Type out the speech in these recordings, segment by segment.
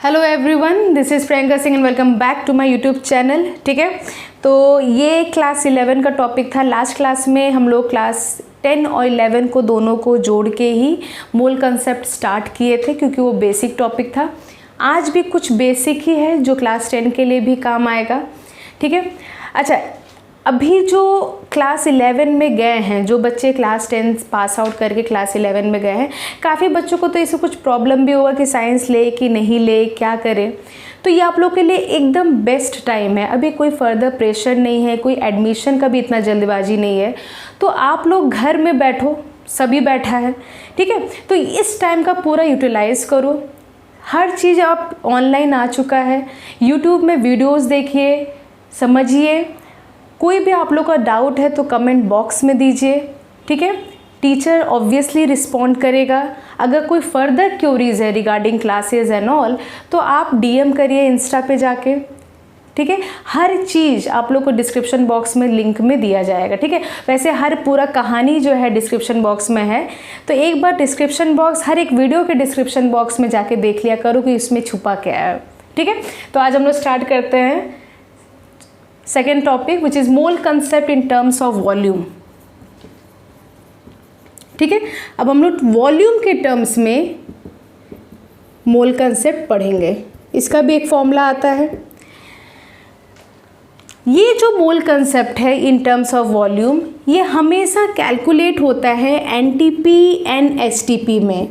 Hello everyone, this is Priyanka Singh and welcome back to my YouTube channel. ठीक है, तो ये क्लास 11 का टॉपिक था। लास्ट क्लास में हम लोग क्लास 10 और 11 को दोनों को जोड़ के ही मोल कंसेप्ट स्टार्ट किए थे, क्योंकि वो बेसिक टॉपिक था। आज भी कुछ बेसिक ही है जो क्लास 10 के लिए भी काम आएगा। ठीक है, अच्छा, अभी जो क्लास 11 में गए हैं, जो बच्चे क्लास 10 पास आउट करके क्लास 11 में गए हैं, काफ़ी बच्चों को तो इससे कुछ प्रॉब्लम भी होगा कि साइंस ले कि नहीं ले, क्या करें। तो ये आप लोग के लिए एकदम बेस्ट टाइम है। अभी कोई फर्दर प्रेशर नहीं है, कोई एडमिशन का भी इतना जल्दबाजी नहीं है। तो आप लोग घर में बैठो, सभी बैठा है, ठीक है, तो इस टाइम का पूरा यूटिलाइज़ करो। हर चीज़ आप ऑनलाइन आ चुका है। यूट्यूब में वीडियोज़ देखिए, समझिए। कोई भी आप लोग का डाउट है तो कमेंट बॉक्स में दीजिए, ठीक है। टीचर ऑब्वियसली रिस्पॉन्ड करेगा। अगर कोई फर्दर क्यूरीज है रिगार्डिंग क्लासेस एंड ऑल, तो आप डीएम करिए इंस्टा पे जाके, ठीक है। हर चीज़ आप लोग को डिस्क्रिप्शन बॉक्स में लिंक में दिया जाएगा, ठीक है। वैसे हर पूरा कहानी जो है डिस्क्रिप्शन बॉक्स में है, तो एक बार डिस्क्रिप्शन बॉक्स, हर एक वीडियो के डिस्क्रिप्शन बॉक्स में जाके देख लिया करो कि इसमें छुपा क्या है, ठीक है। तो आज हम लोग स्टार्ट करते हैं second topic, which is mole concept in terms of volume. ठीक है, अब हम लोग वॉल्यूम के टर्म्स में मोल कंसेप्ट पढ़ेंगे। इसका भी एक फॉर्मूला आता है। ये जो मोल कंसेप्ट है इन टर्म्स ऑफ वॉल्यूम, ये हमेशा कैलकुलेट होता है एनटीपी एंड एसटीपी में।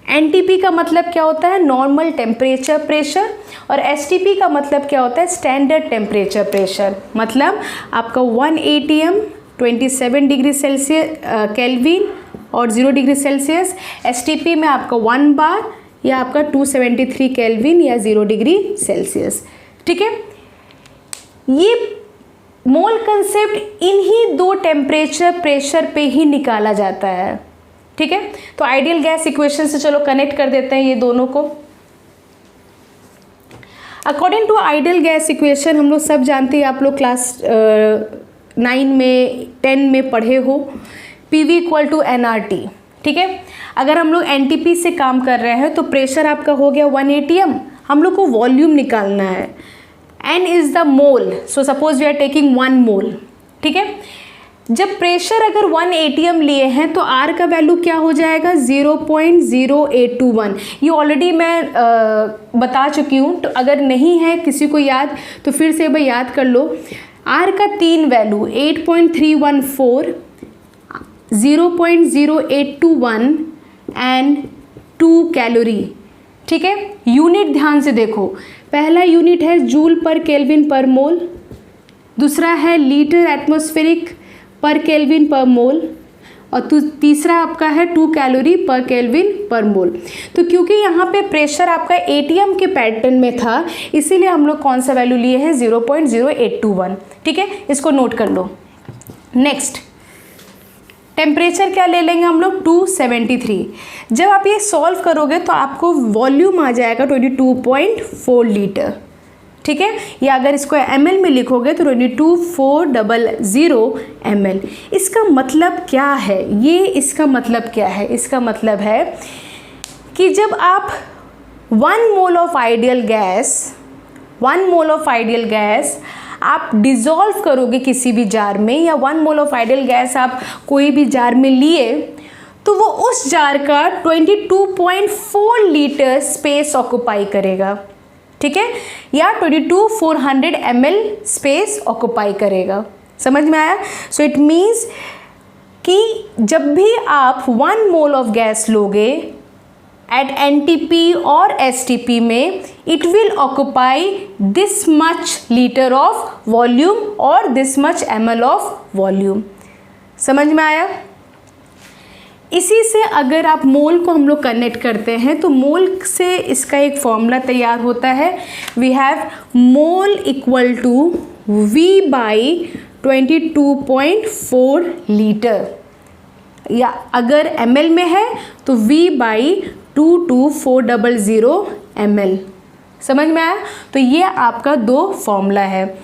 एनटीपी का मतलब क्या होता है? Normal temperature pressure. और एसटीपी का मतलब क्या होता है? Standard temperature pressure. मतलब आपका 1 ATM 27 डिग्री सेल्सियस केल्विन और 0 डिग्री सेल्सियस। एसटीपी में आपका 1 बार या आपका 273 केल्विन या 0 डिग्री सेल्सियस, ठीक है। ये मोल कंसेप्ट इन्हीं दो टेम्परेचर प्रेशर पे ही निकाला जाता है, ठीक है। तो आइडियल गैस इक्वेशन से चलो कनेक्ट कर देते हैं ये दोनों को। According to ideal gas equation हम लोग सब जानते हैं, आप लोग क्लास 9 में 10 में पढ़े हो, PV = nRT, ठीक है। अगर हम लोग एनटीपी से काम कर रहे हैं तो प्रेशर आपका हो गया 1 ATM। हम लोग को वॉल्यूम निकालना है। N is the mole, so suppose we are taking 1 mole, ठीक है। जब प्रेशर अगर 1 ATM लिए हैं तो R का वैल्यू क्या हो जाएगा? 0.0821। ये ऑलरेडी मैं बता चुकी हूँ, तो अगर नहीं है किसी को याद तो फिर से भाई याद कर लो। R का 3 वैल्यू 8.314, 0.0821 एंड 2 कैलोरी, ठीक है। यूनिट ध्यान से देखो, पहला यूनिट है जूल पर केल्विन पर मोल, दूसरा है लीटर एटमॉस्फेरिक पर केल्विन पर मोल, और तीसरा आपका है 2 कैलोरी पर केल्विन पर मोल। तो क्योंकि यहाँ पे प्रेशर आपका एटीएम के पैटर्न में था, इसीलिए हम लोग कौन सा वैल्यू लिए हैं? 0.0821, ठीक है। इसको नोट कर लो। नेक्स्ट टेम्परेचर क्या ले लेंगे हम लोग? 273। जब आप ये सॉल्व करोगे तो आपको वॉल्यूम आ जाएगा 22.4 लीटर, ठीक है। या अगर इसको ml में लिखोगे तो 22,400 ml। इसका मतलब क्या है? ये इसका मतलब क्या है? इसका मतलब है कि जब आप 1 मोल ऑफ आइडियल गैस आप डिज़ोल्व करोगे किसी भी जार में, या 1 मोल ऑफ आइडियल गैस आप कोई भी जार में लिए, तो वो उस जार का 22.4 लीटर स्पेस ऑक्यूपाई करेगा, ठीक है, या 22,400 ml स्पेस ऑक्यूपाई करेगा। समझ में आया? सो इट मीन्स कि जब भी आप 1 मोल ऑफ गैस लोगे एट एनटीपी और एसटीपी में, it will occupy this much litre of volume और this much ml of volume. समझ में आया? इसी से अगर आप मोल को हम लोग कनेक्ट करते हैं तो मोल से इसका एक फॉर्मूला तैयार होता है। We have mole equal to V/22.4 litre, या अगर ml में है तो V/22400 ml। समझ में आया? तो ये आपका 2 फॉर्मूला है।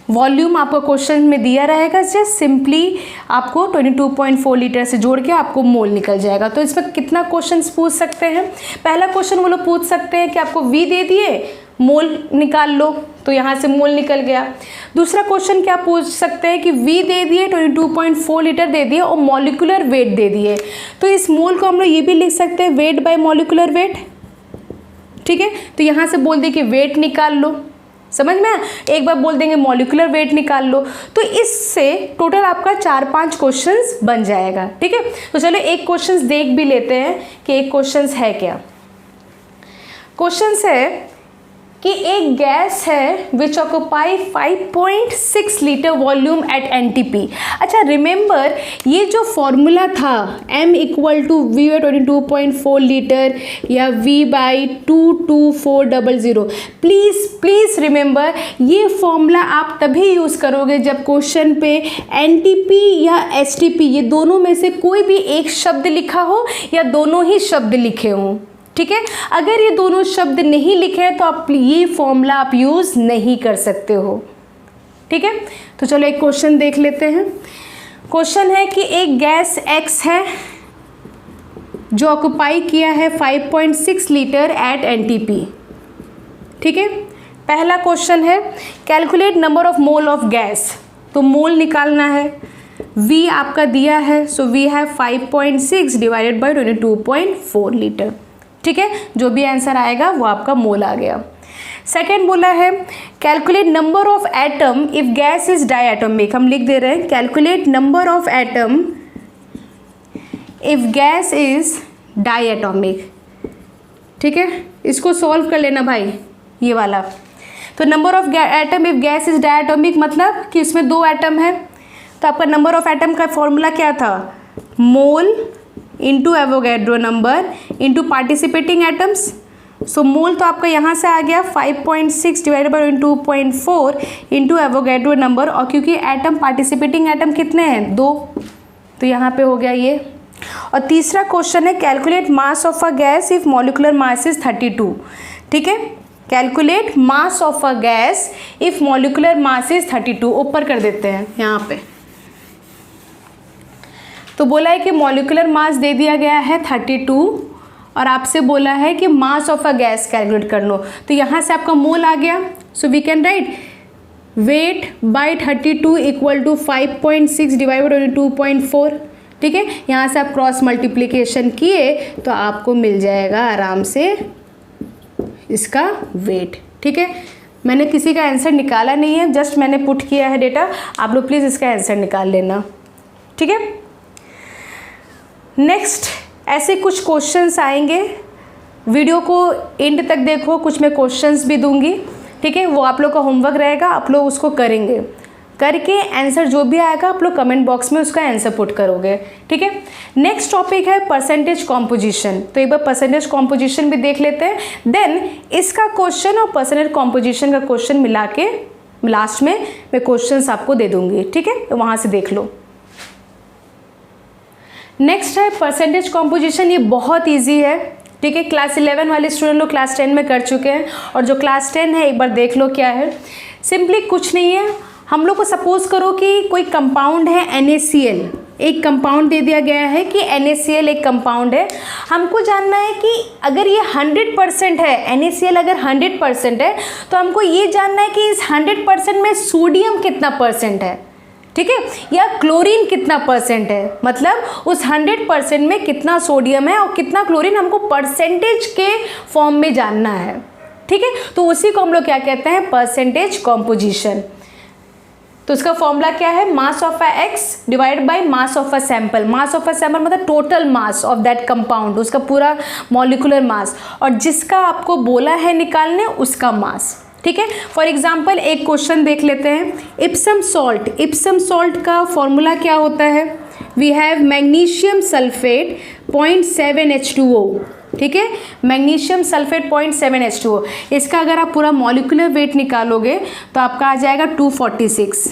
वॉल्यूम आपको क्वेश्चन में दिया रहेगा, जस्ट सिंपली आपको 22.4 लीटर से जोड़ के आपको मोल निकल जाएगा। तो इसमें कितना क्वेश्चन पूछ सकते हैं? पहला क्वेश्चन वो लोग पूछ सकते हैं कि आपको V दे दिए, मोल निकाल लो, तो यहाँ से मोल निकल गया। दूसरा क्वेश्चन क्या पूछ सकते हैं कि V दे दिए, 22.4 लीटर दे दिए और मॉलिक्यूलर वेट दे दिए, तो इस मोल को हम लोग ये भी लिख सकते हैं वेट बाय मॉलिक्यूलर वेट। ठीक है, तो यहाँ से बोल दें कि वेट निकाल लो, समझ में? एक बार बोल देंगे मॉलिक्यूलर वेट निकाल लो, तो इससे टोटल आपका 4-5 क्वेश्चंस बन जाएगा। ठीक है, तो चलो एक क्वेश्चंस देख भी लेते हैं कि एक क्वेश्चंस है क्या। क्वेश्चंस है कि एक गैस है which occupy 5.6 litre volume at NTP। अच्छा रिमेंबर, ये जो फॉर्मूला था M equal to V by 22.4 litre या V बाई 22400, प्लीज़ रिमेंबर ये फॉर्मूला आप तभी यूज़ करोगे जब क्वेश्चन पे NTP या STP ये दोनों में से कोई भी एक शब्द लिखा हो या दोनों ही शब्द लिखे हों। ठीक है, अगर ये दोनों शब्द नहीं लिखे हैं तो आप ये फॉर्मूला आप यूज़ नहीं कर सकते हो। ठीक है, तो चलो एक क्वेश्चन देख लेते हैं। क्वेश्चन है कि एक गैस X है जो ऑक्यूपाई किया है 5.6 लीटर एट NTP। ठीक है, पहला क्वेश्चन है calculate number of mole of gas, तो मोल निकालना है। V आपका दिया है, सो V है 5.6 डिवाइडेड बाई 22.4 लीटर। ठीक है, जो भी आंसर आएगा वो आपका मोल आ गया। सेकेंड बोला है calculate number of atom if gas is diatomic. हम लिख दे रहे हैं calculate number of atom if gas is diatomic. ठीक है, इसको सॉल्व कर लेना भाई, ये वाला। तो number of atom if gas is diatomic मतलब कि इसमें 2 एटम है, तो आपका नंबर ऑफ एटम का फॉर्मूला क्या था? Mole into Avogadro number into participating atoms. So mole तो आपका यहाँ से आ गया 5.6 divided by 22.4 into Avogadro number, और क्योंकि एटम पार्टिसिपेटिंग एटम कितने हैं? 2, तो यहाँ पे हो गया ये। और तीसरा क्वेश्चन है calculate mass of a gas if molecular mass is 32। ठीक है, calculate mass of a gas if molecular mass is 32। ऊपर कर देते हैं यहाँ पे। तो बोला है कि मॉलिक्यूलर मास दे दिया गया है 32 और आपसे बोला है कि mass of a gas calculate कर लो, तो यहाँ से आपका मोल आ गया। So we can write weight by 32 equal to 5.6 divide by 22.4। ठीक है, यहाँ से आप क्रॉस मल्टीप्लिकेशन किए तो आपको मिल जाएगा आराम से इसका वेट। ठीक है, मैंने किसी का आंसर निकाला नहीं है, जस्ट मैंने पुट किया है डेटा, आप लोग प्लीज़ इसका आंसर निकाल लेना। ठीक है, नेक्स्ट ऐसे कुछ क्वेश्चंस आएंगे, वीडियो को एंड तक देखो, कुछ मैं क्वेश्चंस भी दूंगी। ठीक है, वो आप लोग का होमवर्क रहेगा, आप लोग उसको करेंगे, करके आंसर जो भी आएगा आप लोग कमेंट बॉक्स में उसका आंसर पुट करोगे। ठीक है, नेक्स्ट टॉपिक है परसेंटेज कॉम्पोजिशन, तो एक बार परसेंटेज कॉम्पोजिशन भी देख लेते हैं, देन इसका क्वेश्चन और परसेंटेज कॉम्पोजिशन का क्वेश्चन मिला के लास्ट में मैं क्वेश्चंस आपको दे दूंगी। ठीक है, तो वहाँ से देख लो। नेक्स्ट है परसेंटेज कॉम्पोजिशन, ये बहुत इजी है। ठीक है, क्लास 11 वाले स्टूडेंट लोग क्लास 10 में कर चुके हैं, और जो क्लास 10 है एक बार देख लो क्या है। सिंपली कुछ नहीं है, हम लोग को सपोज करो कि कोई कंपाउंड है NaCl, एक कंपाउंड दे दिया गया है कि NaCl एक कंपाउंड है। हमको जानना है कि अगर ये 100% है, NaCl अगर 100% है, तो हमको ये जानना है कि इस 100% में सोडियम कितना परसेंट है। ठीक है, या क्लोरीन कितना परसेंट है, मतलब उस 100% में कितना सोडियम है और कितना क्लोरीन, हमको परसेंटेज के फॉर्म में जानना है। ठीक है, तो उसी को हम लोग क्या कहते हैं? Percentage composition. तो उसका फॉर्मूला क्या है? Mass of a x divide by mass of a sample. Mass of a sample मतलब total mass of that compound, उसका पूरा मॉलिक्यूलर मास, और जिसका आपको बोला है निकालने उसका मास। ठीक है, फॉर एग्जाम्पल एक क्वेश्चन देख लेते हैं, इप्सम सॉल्ट। इप्सम सॉल्ट का फॉर्मूला क्या होता है? We have magnesium sulphate 0.7 H2O। ठीक है, मैग्नीशियम सल्फेट 0.7 H2O, इसका अगर आप पूरा मॉलिक्यूलर वेट निकालोगे तो आपका आ जाएगा 246।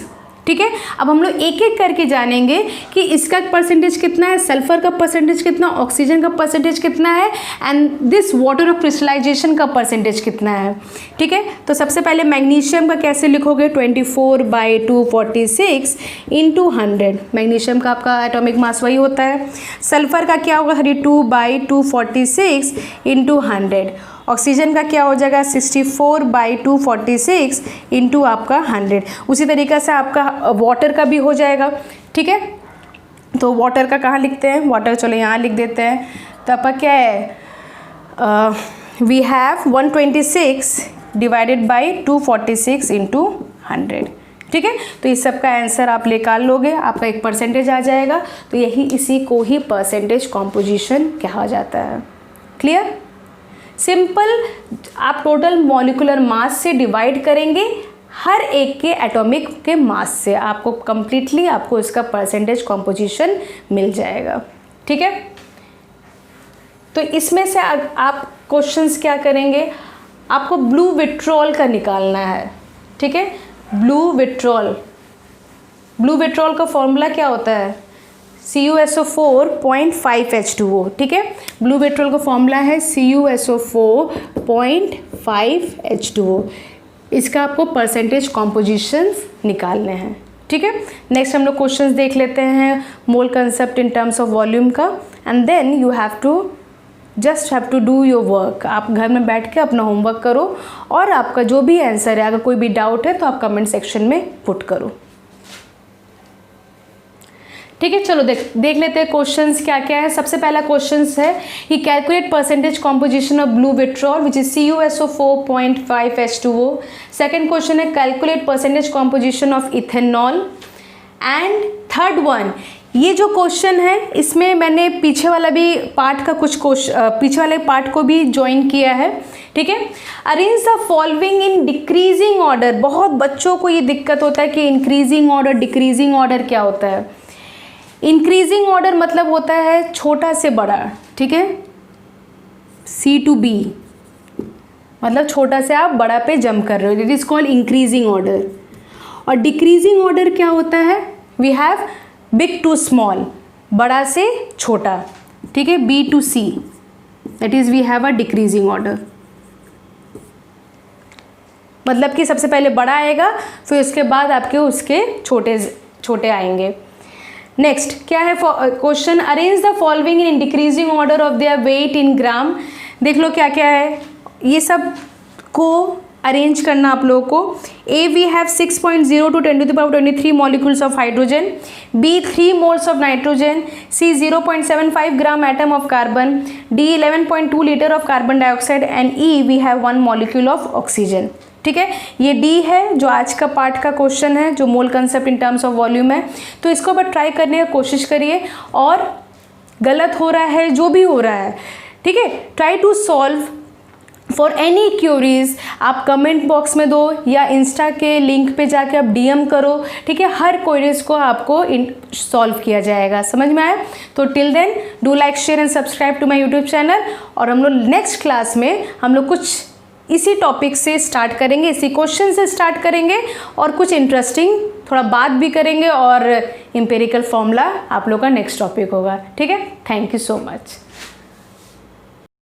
ठीक है। अब हम लोग एक एक करके जानेंगे कि इसका परसेंटेज कितना है, सल्फर का परसेंटेज कितना, ऑक्सीजन का परसेंटेज कितना है, and this water of crystallisation का परसेंटेज कितना है। ठीक है, तो सबसे पहले मैग्नीशियम का कैसे लिखोगे, 24/246 × 100। मैग्नीशियम का आपका एटॉमिक मास वही होता है। सल्फर का क्या होगा, 32/246 × 100। ऑक्सीजन का क्या हो जाएगा, 64/246 × आपका 100। उसी तरीक़े से आपका वाटर का भी हो जाएगा। ठीक है, तो वाटर का कहाँ लिखते हैं, वाटर चलो यहाँ लिख देते हैं। तो आपका क्या है, वी हैव 126 / 246 × 100। ठीक है, तो इस सब का आंसर आप निकाल लोगे, आपका एक परसेंटेज आ जाएगा। तो यही इसी को ही परसेंटेज कॉम्पोजिशन कहा जाता है। Clear, simple. आप टोटल मॉलिक्यूलर मास से डिवाइड करेंगे हर एक के एटॉमिक के मास से, आपको कंप्लीटली आपको इसका परसेंटेज कॉम्पोजिशन मिल जाएगा। ठीक है, तो इसमें से आप क्वेश्चंस क्या करेंगे, आपको ब्लू विट्रॉल का निकालना है। ठीक है, ब्लू विट्रॉल का फॉर्मूला क्या होता है, CuSO4.5H2O। ठीक है, ब्लू विट्रॉल का फॉर्मूला है CuSO4.5H2O। इसका आपको परसेंटेज कॉम्पोजिशंस निकालने हैं। ठीक है, नेक्स्ट हम लोग क्वेश्चंस देख लेते हैं mole concept in terms of volume का, and then you have to do your work. आप घर में बैठ के अपना होमवर्क करो और आपका जो भी आंसर है, अगर कोई भी डाउट है तो आप कमेंट सेक्शन में पुट करो। ठीक है, चलो देख लेते हैं क्वेश्चंस क्या क्या है। सबसे पहला क्वेश्चंस है कि calculate percentage composition of blue vitriol which is CuSO4.5H2O। Second question है calculate percentage composition of ethanol. And third one, ये जो क्वेश्चन है इसमें मैंने पीछे वाला भी पार्ट का पीछे वाले पार्ट को भी ज्वाइन किया है। ठीक है, arrange the following in decreasing order. बहुत बच्चों को ये दिक्कत होता है कि इंक्रीजिंग ऑर्डर डिक्रीजिंग ऑर्डर क्या होता है। इंक्रीजिंग ऑर्डर मतलब होता है छोटा से बड़ा। ठीक है, C to B मतलब छोटा से आप बड़ा पे जंप कर रहे हो, it is called increasing order. और डिक्रीजिंग ऑर्डर क्या होता है, we have big to small, बड़ा से छोटा। ठीक है, B to C, that is we have a decreasing order. मतलब कि सबसे पहले बड़ा आएगा, फिर उसके बाद आपके उसके छोटे आएंगे। नेक्स्ट क्या है question, arrange the following in decreasing order of their weight in gram. देख लो क्या क्या है, ये सब को अरेंज करना आप लोगों को। A we have 6.0 to 10⁻23 molecules of hydrogen, B 3 moles of nitrogen, C 0.75 gram atom of carbon, D 11.2 liter of carbon dioxide and E we have 1 molecule of oxygen। ठीक है, ये D है जो आज का पार्ट का क्वेश्चन है, जो मोल concept in terms of volume है। तो इसको बस ट्राई करने की कोशिश करिए, और गलत हो रहा है जो भी हो रहा है, ठीक है, try to solve. For any queries आप कमेंट बॉक्स में दो या इंस्टा के लिंक पे जाके आप DM करो। ठीक है, हर क्वेरीज को आपको सॉल्व किया जाएगा। समझ में आया? तो till then do like share and subscribe to my YouTube channel. और हम लोग नेक्स्ट क्लास में हम लोग कुछ इसी टॉपिक से स्टार्ट करेंगे, इसी क्वेश्चन से स्टार्ट करेंगे, और कुछ इंटरेस्टिंग थोड़ा बात भी करेंगे, और एम्पिरिकल फॉर्मूला आप लोग का नेक्स्ट टॉपिक होगा। ठीक है, थैंक यू सो मच।